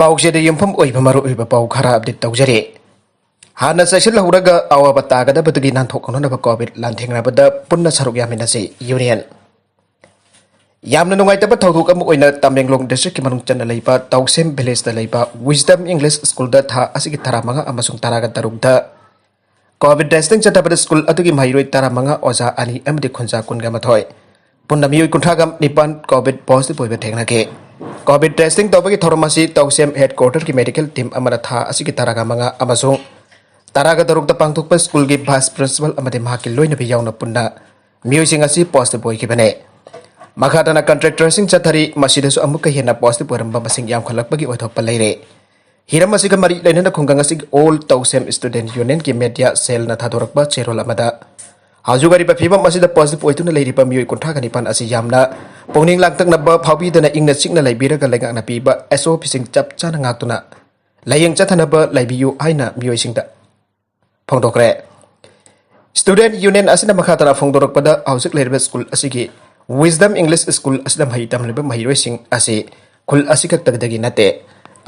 पाउसेद यमफम ओइबा मरुइबा पाउ खरा अपडेट तौजरे हाना session लहुरगा अवाबा तागदबदगी नानथोकनोनबा Covid लांथेंग्राबदा पुन्ना सरुक यामिनासे यूनियन यामना नुंगाइतबा थौदुक अमु ओइना तामेंगलोंग डिस्ट्रिक्ट की मनुंग चन्ना लैबा तौसेम विलेज दा लैबा विजडम इंग्लिश स्कूल दा था असिगी तरामंगा अमसुंग तरागा तरुकदा कोविड टेस्टिंग चटाबदा स्कूल अतुगी माहिरोई तरामंगा ओजा अनि अमदि खुंजा कुनगा मथोय पुन्ना मियोय कुंथागम निपान कोविड पॉजिटिव ओइबा थेंगनाके कोविड टेस्टिंग तौबगी थौरमासी तौसेम हेडक्वार्टर की मेडिकल टीम अमरा था असिगी तरागा मंगा अमसुंग तरागा तरुकदा पांगथोकपा स्कूल की वाइस प्रिंसिपल अमदि महाकी लोइनबि यावना पुन्ना मियोयसिंग असि पॉजिटिव ओइखिबने मखादना कंट्रैक्टर सिंह चथरी मसीदसु अमुक हेना पॉजिटिव ओरंबा मसिंग यामखलकपगी ओइथोकपा लैरे हिरम मसिगा मरी लैनना खुंगंग असि ऑल तौसेम स्टूडेंट यूनियन की मीडिया सेल न थादोरकपा चेरोल अमदा हाजुगारी फिवम असिदा पॉजिटिव ओइतुना लैरिबा मियोय कुंथागा निपान असि यामना पौनिंग लांगतकनबा फावबीदना इंगना चिकना लैबिरगा लैगाना पीबा एसओपी सिंग चपचाना गातुना लायंग चथनबा लैबियु हाइना मियोय सिंगदा फोंदोकरे स्टूडेंट यूनियन असना मखातना फोंदोरकपदा हाउसिक लैरिबा स्कूल असिगी विजडम इंग्लिश स्कूल असना महि तमलिबा महिरोय सिंग असि खुल असिकतगदगी नते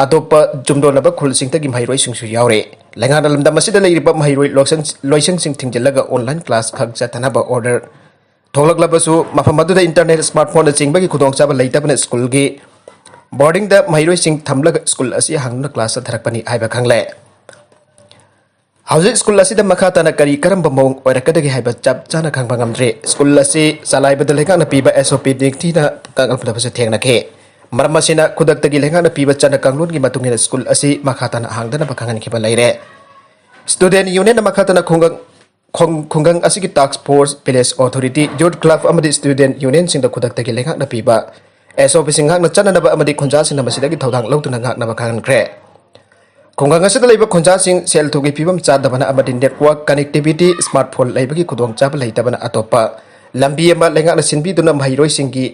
अतोपा जुमदोनबा खुल सिंगतगी महिरोय सिंगसु यावरे लैंगाना लमदा मसिदा लैरिबा महिरोय लोइसंग सिंग थिंगजलगा ऑनलाइन क्लास खग चथनबा ऑर्डर थोलकलबसु मफम अदुदा इंटरनेट स्मार्टफोन चिंगबगी खुदोंगचाबा लैतबना स्कूल की बोर्डिंग दा महिरोय सिंग थमलगा स्कूल असि हांगना क्लास धरकपनी हाइबा खंगले हाउसिक स्कूल असिदा मखाताना करी करंबा मोंग ओइरकदगी हाइबा चप चाना खंगबा ngamdre स्कूल असि चलाइबदा लेगाना पीबा एसओपी दिगथिना तांगलपदबसे थेंगनाखे मरमसिना खुदक्तगी लेगाना पीबा चना कांगलुनगी मतुंगिना स्कूल असि मखाताना हांगदना बखंगनखिबा लैरे स्टूडेंट यूनियन मखाताना खुंगंग असि task force village authority youth club अमदी स्टूडेंट यूनियन सिंग खुदक्तगी लेगाना पीबा एसओपी सिंग हांगना चननबा अमदी खुंजासिना मसिदगी थौदांग लौतुना गांगना बखंगनख्रे खुंगंग असिदा लैबा खुंजासिंग सेल थुगी फिबम चादबना अमदी नेटवर्क कनेक्टिविटी स्मार्टफोन लैबगी खुदोंगचाबा लैतबना अतोपा लंबी अमा लेगाना सिनबीदुना महिरोय सिंगी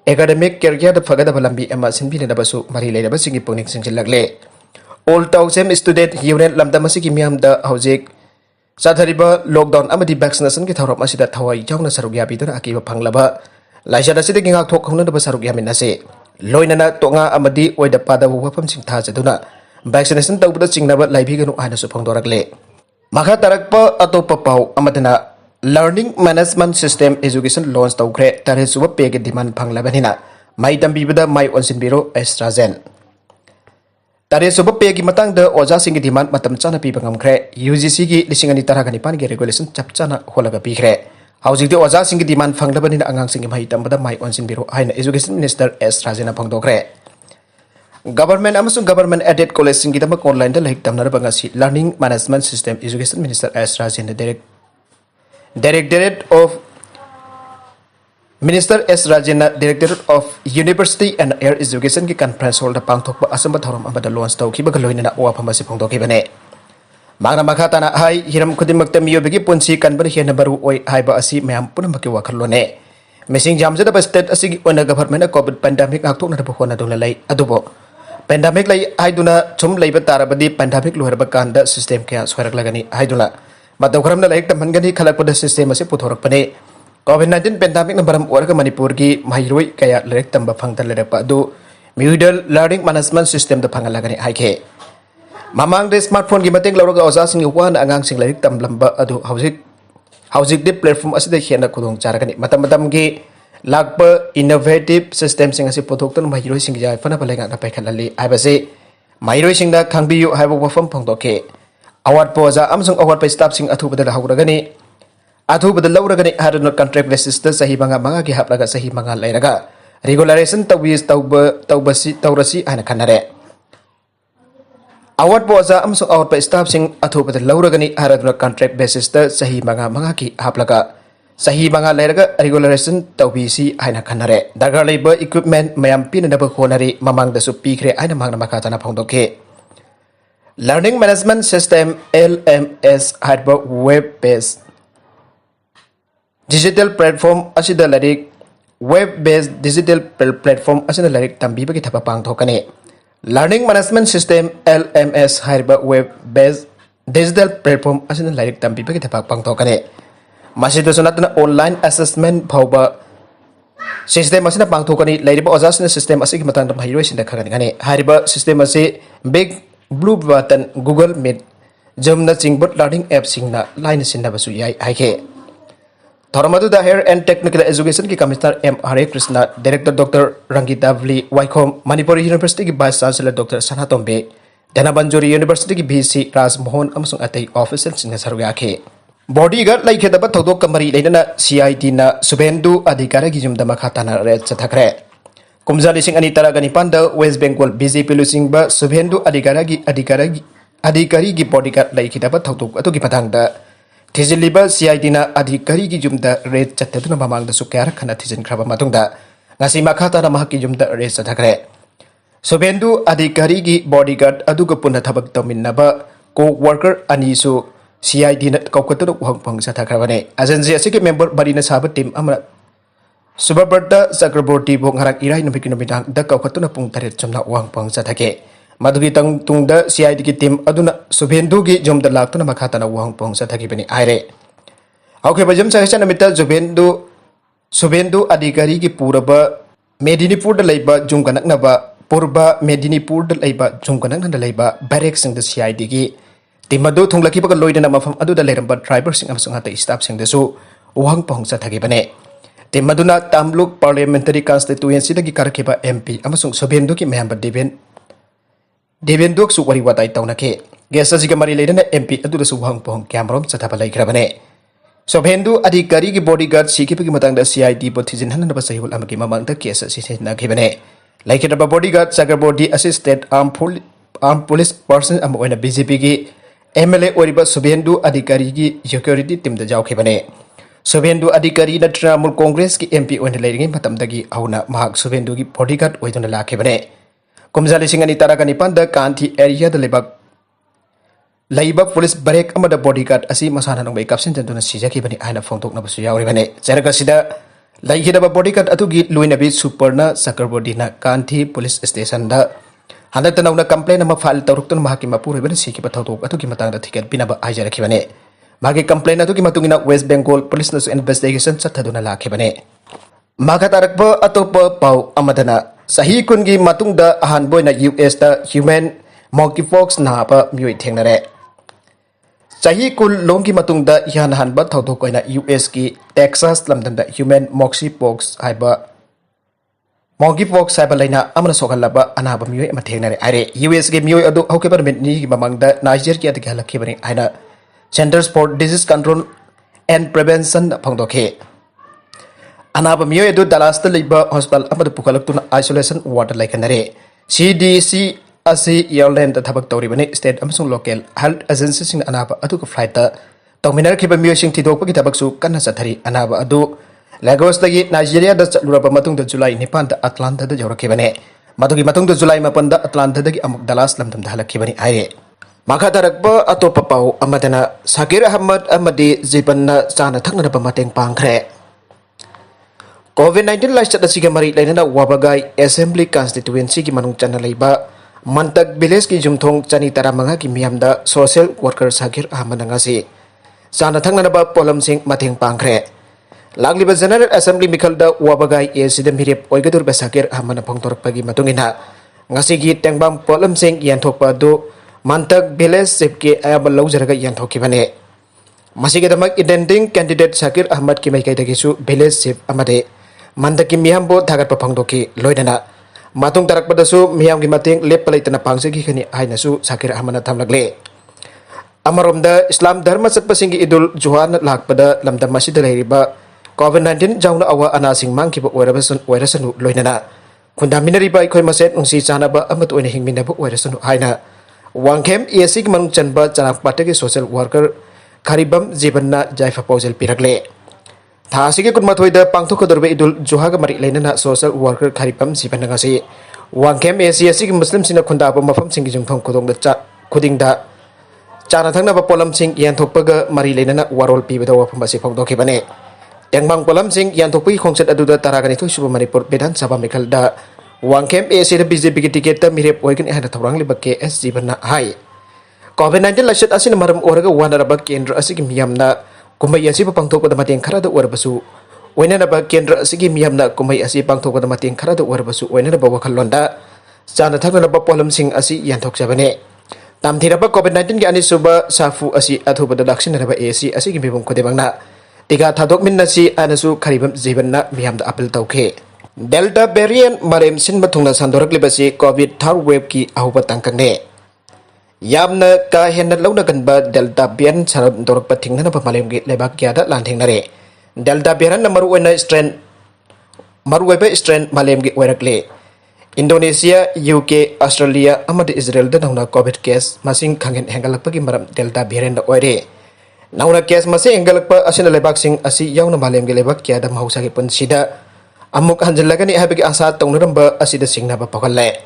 एकेडमिक कैरियर फगदबा लंबी अमा सिनबीनबसु मरी लैरबा सिंगी पुनिंग सिंजिलगले ऑल तौसेम स्टूडेंट यूनियन लमदमसिगी मियामदा हौजिक चाथरिबा लॉकडाउन अमदी वैक्सीनेशन की थौरम असिदा थवाई यावना सरुक याबिदुना अकीबा फंगलबा लाइसद असिदगी गाथोक खौनदबा सरुक यामिनासे लोइनना तोंगा अमदी ओइदा पादबा वफम सिंग थाजदुना वैक्सीनेशन तौबदा चिंगनबा लाइबिगनु आइनसु फंगदोरकले मखा तरकपा अतोपा पाउ अमदना learning management system education launch तौख्रे तरेसुबा पेगे डिमांड फंगलबनिना माइ तंबीबदा माइ ओनसिनबिरो एस्ट्राजेन तरेसुबा पेगी मतंगदा ओजा सिंगी डिमांड मतम चाना पीबा ngamkhre UGC की 2015 की रेगुलेशन चपचाना होलगा पीखरे हाउजिंग दे ओजा सिंगी डिमांड फंगलबनिना अंगांग सिंगी माइ तंबदा माइ ओनसिनबिरो हाइना एजुकेशन मिनिस्टर एस्ट्राजेना फंगदोख्रे गवर्नमेंट अमसुंग गवर्नमेंट एडेड कॉलेज सिंगी दमक ऑनलाइन दा लाइक तमनरबा ngasi learning management system education minister एस्ट्राजेना डायरेक्टरेट ऑफ मिनिस्टर एस राजेना directorate of university and higher education की कॉन्फ्रेंस हॉल पांगथोकपा असंबा थौरम अमदा लॉन्च तौखिबगा लोइनना ओवाफम असि फोंदोखिबने मांगना मखाताना हाई हिरम खुदिमक्ता मियोबगी पुंसी कनबन हेना बरु ओइ हाइबा असि मयाम पुनमकी वाखललोने मिसिंग जामजदबा स्टेट असि ओना गवर्नमेंट कोविड पेंडेमिक आक्थोकनदबा होनादुना लै अदुबो पेंडेमिक लै हाइदुना छुम लैबा तारबदी पेंडेमिक लोहरबा कांदा सिस्टम क्या सोरकलगनी हाइदुना मतौ खरमना लाइक तमहनगनी खलकपदा सिस्टम असि पुथोरकपने कोविड-19 पेंडेमिक नंबरम ओरगा मणिपुर की माहिरोई कया लाइक तंबा फंगता लेरपा अदु म्यूडल लर्निंग मैनेजमेंट सिस्टम द फंगलगनी हाइखे ममांग दे स्मार्टफोन की मतेंग लौरगा ओजा सिंग वन अंगांग सिंग लाइक तमलंबा अदु हाउजिक दे प्लेटफॉर्म असिदा हेना खुदोंग चारगनी मतम मतम की लाकपा इनोवेटिव सिस्टम सिंग असि पुथोक्तन माहिरोई सिंग जाय फना बलेगा ना पैखलली आइबसे माहिरोई सिंग दा खंगबियु हाइबो वफम फंगदोके अवार्ड पोजा अमसुंग अवार्ड पे स्टाफ सिंग अथुबदा हौरगनी अथुबदा लौरगनी हारन कॉन्ट्रैक्ट बेसिस द सही मंगा की हापलगा सही मंगा लैरगा रेगुलरेशन तौरसी आना खनरे अवार्ड पोजा अमसुंग अवार्ड पे स्टाफ सिंग अथुबदा लौरगनी हारन कॉन्ट्रैक्ट बेसिस द सही मंगा की हापलगा सही मंगा लैरगा रेगुलरेशन तौबीसी आना खनरे दरगा लेबा इक्विपमेंट मयाम पिननब होनरी ममांगदसु पीखरे आना मांगना मखाताना फंगदोके लर्निंग मैनेजमेंट सिस्टम LMS हाइबा वेब बेस्ड डिजिटल प्लेटफॉर्म असिदा लाइक वेब बेस्ड डिजिटल प्लेटफॉर्म असिदा लाइक तंबीबगी थबा पांगथोकने लर्निंग मैनेजमेंट सिस्टम LMS हाइबा वेब बेस्ड डिजिटल प्लेटफॉर्म असिदा लाइक तंबीबगी थबा पांगथोकने मसिदसु नतना ऑनलाइन असेसमेंट फाउबा System asina pangthokani lairiba ojasina system asigi matangda Maheiroi sinda khagani gani hariba system asi big blue button Google Meet jamna chingbot learning app singna line sinda basu yai haike Thoramadu the Hair and Technical Education ki Commissioner M. Hare Krishna, Director Dr. Rangita Vli Waikom, Manipur University ki Vice Chancellor Dr. Sanatombe, Danabanjuri University ki BC Ras Mohan amasung atay officials singa sarugake. Bodyguard like the Batodo Kamari Lena CIT na Subendu Adikara Gijum Damakatana Red Satakre. Kumzali sing Anitara Ganipanda, West Bengal BJP losing ba Subendu Adikari gi bodyguard like the Batodo Atokipatanga. Tiziliba CID na adhikari ki jumda red chattaduna mamangda sukar khana tizin kraba matungda ngasi makhata na mahaki jumda red chathakre Subendu adhikari ki bodyguard aduga punna thabak tawminnaba co-worker anisu CID na kaukatuna uhangpang chathakravane agency asiki member barina saba team amra Subabarta Chakraborty bo ngarak irai numiki numidang da kaukatuna pung taret chumna uhangpang chathake Madugi tang tungda CID ki team aduna Subendu gi jomda laktuna makhata na wang pong sa thakibani aire. Auke bajam sa hesa namita Subendu adhikari ki puraba Medinipur da laiba jumkanak na ba purba Medinipur da laiba jumkanak na laiba barracks sing da CID ki team adu thunglaki ba loida na mafam adu da leramba driver sing amsung hata staff sing da su wang pong sa thakibani. Team aduna Tamluk Parliamentary Constituency da ki karkiba MP amasung Subendu ki member Devenduk su wari watai tauna ke gesa siga mari leidana MP adu su hang pohong kamrom chathapa lai krabane Subendu adhikari ki bodyguard siki pagi matang da CID bothijin hanan ba sahibul amaki mamang da case si na khibane like the bodyguard Chakraborty assisted armed police person am oina BJP ki MLA oriba Subendu adhikari ki security team da jaw khibane Subendu adhikari na Trinamool Congress ki MP oina leiringi matam dagi auna mahak Subendu ki bodyguard oiduna la khibane Kumzali sing Anitara Ganipanda Kanti area the Labor police break amada bodyguard asi masana nang caption tentuna sijaki bani aina phongtok na basu yauri bane jaraka sida laihidaba bodyguard atugi Loinabisu superna Chakraborty na Kanti police station da hanakta nauna complaint ama file taruktun mahaki mapuri bane siki pathautok atugi matang da thikat binaba ajaraki bane magi complaint atugi matungina West Bengal police na investigation chathaduna lakhi bane Makatarakba atopa pau amadana Sahi kungi matungda ahan boy na US da human monkeypox na pa mioi thengnare Sahi kul longi matungda ihan hanba thauthok koina US ki Texas lamdan da human monkeypox haiba laina amana sokalaba anaba mioi ama thengnare are US ki mioi adu hauke permit ni ki mamangda Niger ki adikhala khibani aina Centers for Disease Control and Prevention phangdokhe Anaba miyo edu Dallas the Liba Hospital amadu pukalak tuna isolation ward like nare CDC asi Ireland the thabak tori bane state amasung local health agency sing anaba adu ka flight ta tawminar khiba miyo sing thidok pagi thabak su kanna sathari anaba adu Lagos lagi Nigeria da chaluraba matung da July 9 da Atlanta da jawrakhi bane madugi matung da July 9 da Atlanta da gi amuk Dallas lamdam da halakhi bane aire Maka tarakba atopa pau amadana Sakir Ahmad amadi jibanna sana thakna ba mateng pangkhre COVID-19 lai chat asiga mari lainana wabagai assembly constituency ki manung chana leiba mantak village ki jumthong chani taramanga ki miamda social worker Sakir Ahmad ngasi sana thangna ba polam sing matheng pangkhre lagliba general assembly mikhalda wabagai esidam hirep oigadur ba Sakir Ahmad phongtor pagi matungina ngasi gi tengbang polam sing yanthokpa do mantak village sepke ayaba lawjaraga yanthokibane masige damak identing candidate Sakir Ahmad ki mai kai dagisu village sep amade Mandaki miyambo thagat papangdoki loidana matung tarak padasu miyam gi mating lep palaitana pangsagi khani ainasu Sakir Ahmad thamlagle amaromda Islam dharma satpasingi idul juhan lakpada lamdam masjid leiriba COVID-19 jauna awa anasing mangkiba oirasanu loidana kundaminariba ikoi maset ungsi chanaba amat oina hingminabu oirasanu aina wangkem esig manung chanba chanak patagi social worker Karibam Jibanna Jaifa Pausel Piragle Thasige kunmathoida pangthok kodorbe idul juhaga mari lainana social worker Karibam Jibanna ngasi wangkem ACSC Muslim sina khunda ba mafam singi jungthong kodong da cha khuding da chana thangna ba polam sing yan thokpaga mari lainana warol pi beda wafam basi phokdoki bane yangbang polam sing yan thokpi khongset adu da taragani thu suba Manipur Bidhan Sabha Mikhal da wangkem AC da BJP ki ticket ta mirep oigan ehna thaurang liba KS Jibanna hai COVID-19 lashat asin maram oraga wanaraba kendra asigi miyamna kumbai yasi pangthok pada mateng khara da orbasu oinanaba kendra asigi miyamna kumai asi pangthokbada mating kharada oirbasu oinanaba wakhalonda chana thaknaba polamsing asi yanthokjabane tamthiraba covid-19 gi anisuba safu asi athubada laksinaraba AC asigi mibum khudebangna tika thadokminnasi anasu kharibam jibanna miyamda appeal tawkhe delta variant marem sinba thungna sandoraklibasi covid third wave ki ahuba tangkangne yamna ka henna lawna ganba delta variant sandorak pathingna ba malem gi lebak kyada lanthingnare delta variant na maruoina strain maruoiba strain malem gi oirakle Indonesia, UK, Australia, amadi Israel da nauna COVID case masing khangen hengalakpa gi maram delta variant da oire nauna case masing hengalakpa asina lebak sing asi yauna malem gi lebak kya da mahausa gi punsida amuk hanjallagani habigi asa tawnaramba asida singnaba pakalle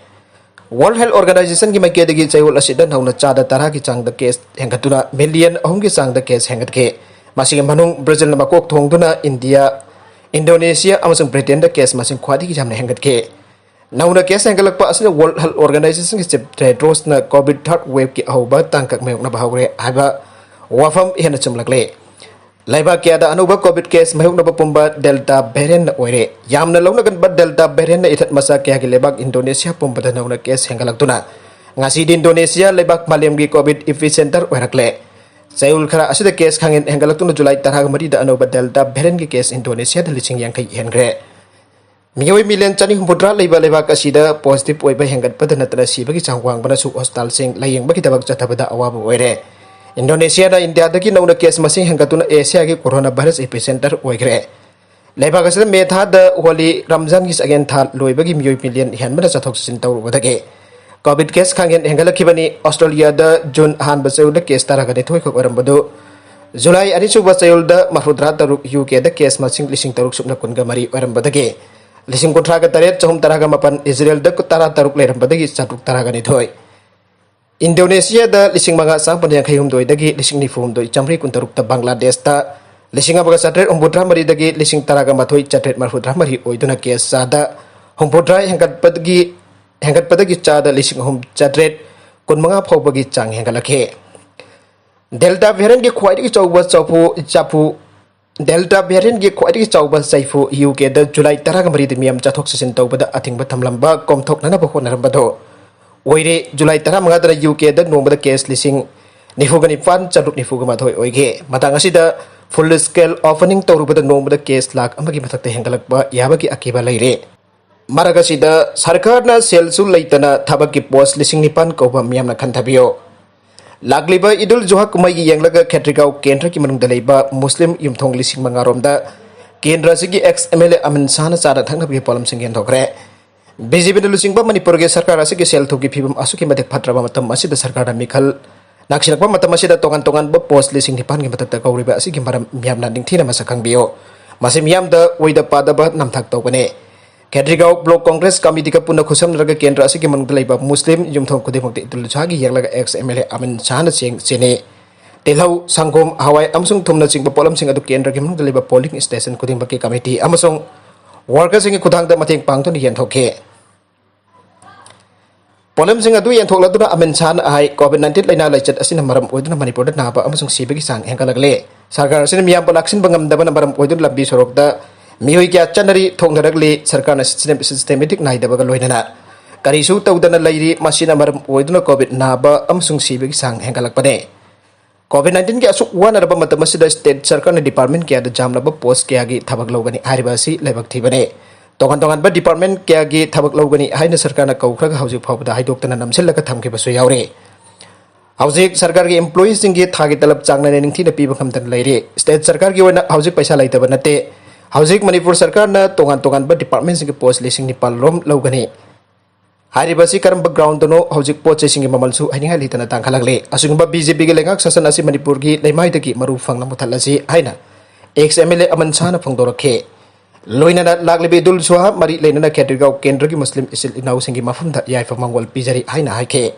World Health Organization gi makedagi chayol asida nauna chada tara gi changda case hengatuna million ahum gi changda case hengatke masing manung Brazil na makok thongduna India, Indonesia amasung Britain da case masing khwadi gi jamna hengatke nauna case hengalakpa asina World Health Organization gi tedros na COVID third wave ki ahoba tangkak mayok na bahawre haba wafam hena chumlakle laiba kya da anuba COVID case mayok na pumba delta variant na oire yamna lawna gan bad delta variant na ithat masa kya gi lebak Indonesia pumba da nauna case hengalaktuna ngasi di Indonesia lebak malem gi COVID epicenter oirakle sayul khara asida case khangen hengalaktuna July tarha mari da anuba delta variant gi case Indonesia da lising yang kai hengre Mioi million chani humpudra leiba lebak asida positive oiba hengat pada natana sibagi changwang bana su hostal sing layeng bagi tabak chathabada awabu oire Indonesia da India dagi nauna case masing hengatuna Asia gi coronavirus epicenter oigre lebak asida metha da holi Ramzan gis again thal loibagi mioi million henbada chathok sin tawru badage COVID case khangen hengalakibani Australia da June han baseu da case taragani thoi khok orambadu July ani su baseu da mahudra taruk UK da case masing lising taruk subna kunga mari orambadage Lising kontraga taret chahum taraga mapan Israel da tara taruk leram badagi chatuk taraga ni thoi Indonesia da lising manga sang panjang khayum doi dagi lising ni fum doi chamri kuntaruk ta Bangladesh ta lising abaga satret umbudra mari dagi lising taraga mathoi chatret marhudra mari oiduna kes sada humpudra hengat padagi chada lising hum chatret kun manga phobagi chang hengalakhe Delta variant gi khwaidi chawba chapu Delta variant gi khwaidi chawba saifu UK da July taraga mari de miam chathok sasin tawbada athingba thamlamba komthok nana ba honarambado oire July tara manga da UK da nomba case lising nifugani fan chaduk nifugama thoi oige matang asida full scale opening tawrubada nomba case lak amagi mathakta hengalakba yabagi akiba leire maraga sida sarkar na selsu leitana thabaki post lising nipan koba miam na khanthabio Lagliba Idul Zuha kumai gi yanglaga Khetrigau Kendra ki manung dalaiba Muslim yumthong lising mangaromda Kendra sigi ex MLA Amin Sana chada thangna bi polam singen thokre BJP da lusing ba Manipur ge sarkar asigi sel thoki phibam asuki matek phatraba matam asida sarkar da mikhal naksinakba matam asida tongan ba post lising dipan gi matak ta kauriba asigi maram miam na dingthina masakang bio masim miam da oida pada ba namthak tawbane Khetrigau Block Congress Committee ka punna khusam raga kendra asigi manung dalaiba Muslim yumthong kudemok de Idul Zuha gi yanglaga ex MLA Amin Sana sing sene Telau Sangkom Hawai amsung thumna chingba polam sing adu kendra gi manung dalaiba polling station kudemok ki committee amasung workers sing khudang da matheng pangton yen thokhe polam sing adu yen thokladuna Amin Sana ai COVID-19 laina laichat asina maram oiduna Manipur da naba amasung sibagi sang hengkalagle sarkar asina miyam balaksin bangam da maram oidun lambi sorok da Mihoi kya chanari thongdaragli sarkar na systematic naidaba loinana karisu tawdana lairi masina maram oiduna COVID naba amsung sibagi sang hengalakpane COVID-19 ki asuk wanaraba matamasida state sarkar na department kya da jamnaba post kya gi thabak logani haribasi lebak thibane tongan ba department kya gi thabak logani haina sarkar na kaukhraga haujuk phawda haidoktana namsillaga thamkibasu yaure hauzik sarkar gi employees singi thagi talab changna ningthi na piba khamtan lairi state sarkar gi oina hauzik paisa laitaba nate Hauzik Manipur Sarkar na tongan ba department sing post lising ni palrom logani haribasi karam background no hauzik post sing mamal su haninga litana tangkhalagle asungba BJP gi lengak sasan asi Manipur gi leimai dagi maru fangna muthalasi haina ex MLA Aman Sana phangdorakhe loina na laglibe Idul Zuha mari leinana Khetrigau Kendra gi Muslim isil inau sing gi mafum da yai famangwal pijari haina haike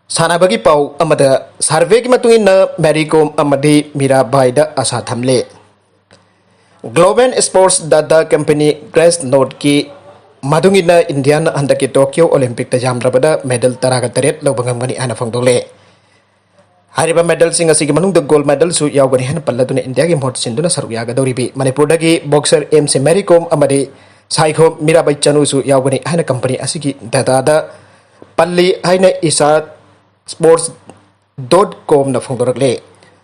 sana bagi pau amada survey gi matungin na Maheiroi amadi Mirabai da asa thamle Global Sports Data Company Grace Note ki madungina Indian handaki Tokyo Olympic ta jamrabada medal taraga taret lobangam gani ana phangdole हरिबा medal सिंह असि के मनुंग the gold medal सु यावगनि हन पल्लदुने India की मोट सिंदुना सरुक यागदौरिबि Manipur दगी boxer M से मैरी कॉम अमदि साइखो मीराबाई चनु सु यावगनि हन कंपनी असि की डाटा दा पल्ली हन इसा sports.com na फोंदोरकले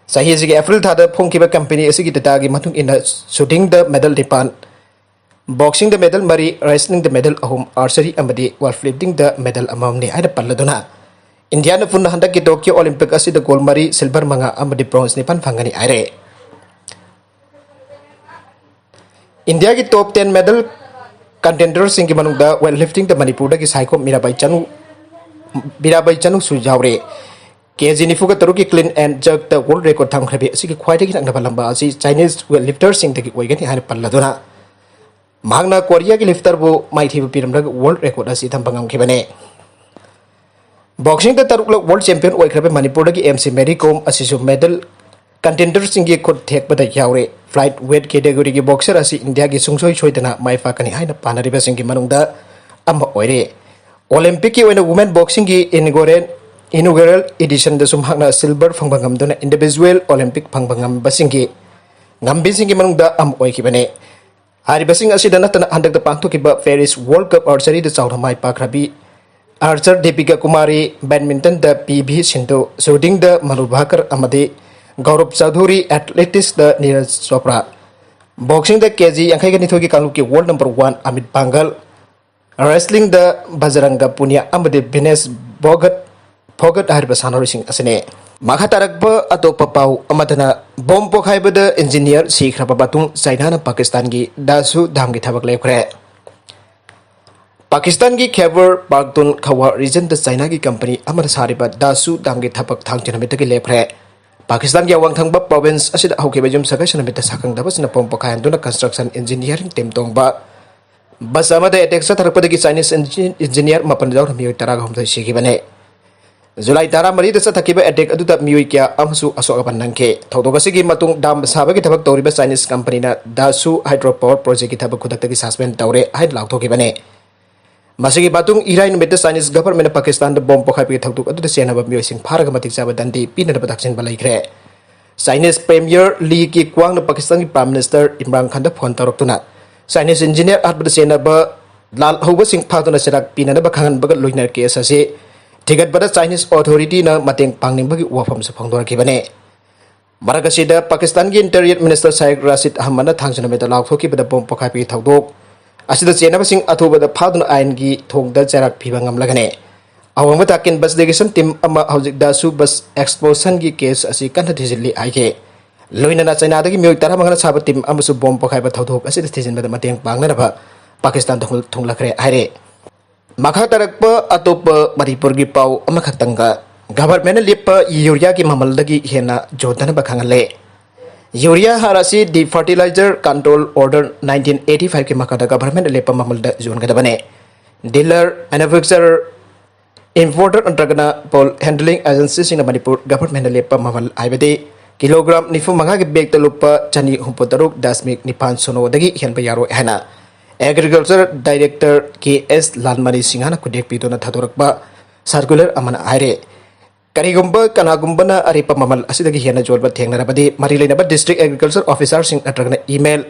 सही से अप्रैल था फोंखिबा कंपनी असि की डाटा की मथुंग इन शूटिंग द मेडल डिपान बॉक्सिंग द मेडल मरी रेसलिंग द मेडल अहोम आर्चरी अमदि वेटलिफ्टिंग द मेडल अममने हन पल्लदुना इंडिया ने पुनः हंदक की टोक्यो ओलंपिक असि द गोल्ड मरी सिल्वर मंगा अमदि ब्रोंज निपन फंगनी आरे इंडिया की टॉप 10 मेडल कंटेंडर सिंह की मनुंग द वेटलिफ्टिंग द मणिपुर दगी साइको मीराबाई चनु सु यावरे केजी निफु का तरुक की clean and jug the world record थांखरबे असि की ख्वाइदगी नंगबा लंबा असि चाइनीज वेटलिफ्टर सिंह दगी ओइगनि हाने पल्लदुना मांगना कोरिया की लिफ्टर बु माइथि पिरमरग वर्ल्ड रिकॉर्ड असि थंबंगम खेबने बॉक्सिंग द तरुक वर्ल्ड चैंपियन ओइखरबे मणिपुर दगी एमसी मैरी कॉम असिसु मेडल कंटेंडर सिंह की खुद थेकबद यावरे फ्लाइट वेट कैटेगरी की बॉक्सर असि इंडिया की सुंगसोय सोइदना माइफाकनि हाइना पानरिबा सिंह की मनुंगदा अम ओइरे ओलंपिक की ओइना वुमेन बॉक्सिंग की इनॉग्रेल एडिशन द सुमहांगना सिल्वर फंगबंगमदुना इंडिविजुअल ओलंपिक फंगबंगम बसिंग की ngамbi सिंह की मनुंगदा अम ओइखिबने हारिबसिंग असिदा नतना हंदक द पांथोकिबा पेरिस वर्ल्ड कप आर्चरी द चाउरा माइ पाखरबी आर्चर दीपिका कुमारी बैडमिंटन द पीवी सिंधु शूटिंग द मनुभाकर अमदे गौरव चौधरी एथलेटिक्स द नीरज चोपड़ा बॉक्सिंग द केजी यांखै गनिथोगी कांगलुप की world number 1 Amit Panghal wrestling द बजरंग पुनिया अमदे विनेश फोगट हरिबा सानोरिसिंग असने माखा तारकब अतोप पाउ अमदना बॉम्ब पोखाइबद इंजीनियर सीखरबा बातुंग चाइना न पाकिस्तान की दासु धाम की थबक लेखरे पाकिस्तान की खैबर पाख्तून खवा रीजन द चाइना की कंपनी अमर सारिबा दासु दाम की थबक थांगजनमित की लेखरे पाकिस्तान की अवांग प्रोविंस असिद हौकिबा जुम सगसनमित साखंगदबसना पोम पोखायंदुना कंस्ट्रक्शन इंजीनियरिंग टीम तोंगबा बस अमद अटैक सथरपदगी चाइनीज इंजीनियर मपन जाउर मियोय तराग हमथै सिगिबने जुलाई 13 द सथकिबा अटैक अदुदा मियोय क्या अमसु असोगबन नंखे थौदोगसिगी मतुंग दाम साबगी थबक तौरिबा चाइनीज कंपनी ना दासु हाइड्रो पावर प्रोजेक्ट की थबक खुदक्तगी सस्पेंड तौरे हाइड लाउथोकिबने मसिगी बातुंग इराइन मेट चाइनीज गवर्नमेंट पाकिस्तान द बॉम्ब पोखाइबी थौतुक अदुदा सेनबा मियोयसिंग फारग मतिक जाबा दंदी पिनदबा दक्षिण बलाइखरे चाइनीज प्रीमियर ली की क्वांग पाकिस्तान की प्राइम मिनिस्टर इमरान खान द फोन तौरक्तुना चाइनीज इंजीनियर आत्बद सेनबा लाल हौबसिंग फादुना सिराक पिनदबा खांगनबा लोइनर केस असे थिगतबदा चाइनीज अथॉरिटी ना मतेंग पांगनिंबगी वाफम से फोंदोरखिबने मरगसिदा पाकिस्तान की इंटीरियर मिनिस्टर शाइख राशिद अहमद थांगजनमेदा लाउथोकिबदा बॉम्ब पोखाइबी थौदोक असिदा चेनबसिंग अथुबदा फादुना आइन की थोंगदा जराक फिबंगम लगने अवंग ताकिन बस डेगेशन टीम अमा हौजिक दासु बस एक्सप्लोजन की केस असि कन्ना थिजिल्ली आइके लोइनना चाइनादगी मियोय तरामंगना साबा टीम अमसु बॉम्ब पोखाइबा थौदोक असिदा थिजिनबदा मतेंग पांगनबा पाकिस्तान थोंगलखरे हाइरे मखा तरक अतोप मणिपुर की पाउ अमखतंगा गवर्नमेंट लिप यूरिया की ममलदगी हेना जोदन बखंगले यूरिया हारासी दी फर्टिलाइजर कंट्रोल ऑर्डर 1985 के मखा गवर्नमेंट लिप ममलद जोनगदबने डीलर मैन्युफैक्चरर इंपोर्टर अंतर्गना पोल हैंडलिंग एजेंसी सिंह मणिपुर गवर्नमेंट लिप ममल आइबदे किलोग्राम 95 के बेग तलुप चनी हुंपतरुक दशमिक निपान सोनोदगी हेनबा यारो हैना agriculture director K S Lalmani सिंहाना खुदेक पीदोना थादोरकबा सर्कुलर अमन आइरे करीगुंबा कनागुंबना अरिपा ममल असिदगी हेना जोलबा थेंगनरबदि मरी लेनबा डिस्ट्रिक्ट एग्रीकल्चर ऑफिसर सिंह नत्रगना ईमेल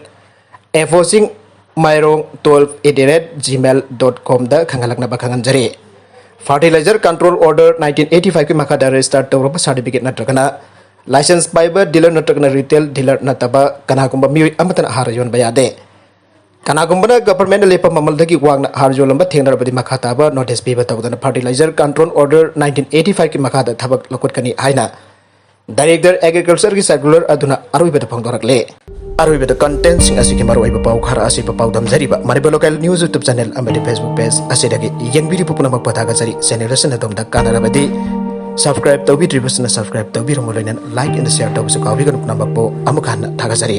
efosing@gmail.com दा खंगलकनबा खंगनजरे फर्टिलाइजर कंट्रोल ऑर्डर 1985 के मखादा रजिस्टर तौरबा सर्टिफिकेट नत्रगना लाइसेंस पाइबा डीलर नत्रगना रिटेल डीलर नतबा कनागुंबा मियोय अमतन हार योनबा यादे कनागुंबना गवर्नमेंट लेप ममलदगी वांगना हार जोलंबा थेंगनरबदि मखाताबा नोटिस पीबा तौदना फर्टिलाइजर कंट्रोल ऑर्डर 1985 की मखादा थबक लकोटकनी हाइना डायरेक्टर एग्रीकल्चर की सर्कुलर अदुना अरुइबदा फोंदोरकले अरुइबदा कंटेंट सिंग असि के मरोइबा पाउ खरा असि पाउ दमजरिबा Manipur local news YouTube channel अमदि फेसबुक पेज असिदगी यंगबिरि पुपुनम पथागा जरी चैनल रसन दमदा कानरबदि सब्सक्राइब तौबिद्रिबसना सब्सक्राइब तौबिरमु लोइनन लाइक एंड शेयर तौबसु काउबिगन नमबपो अमुखान थागा जरी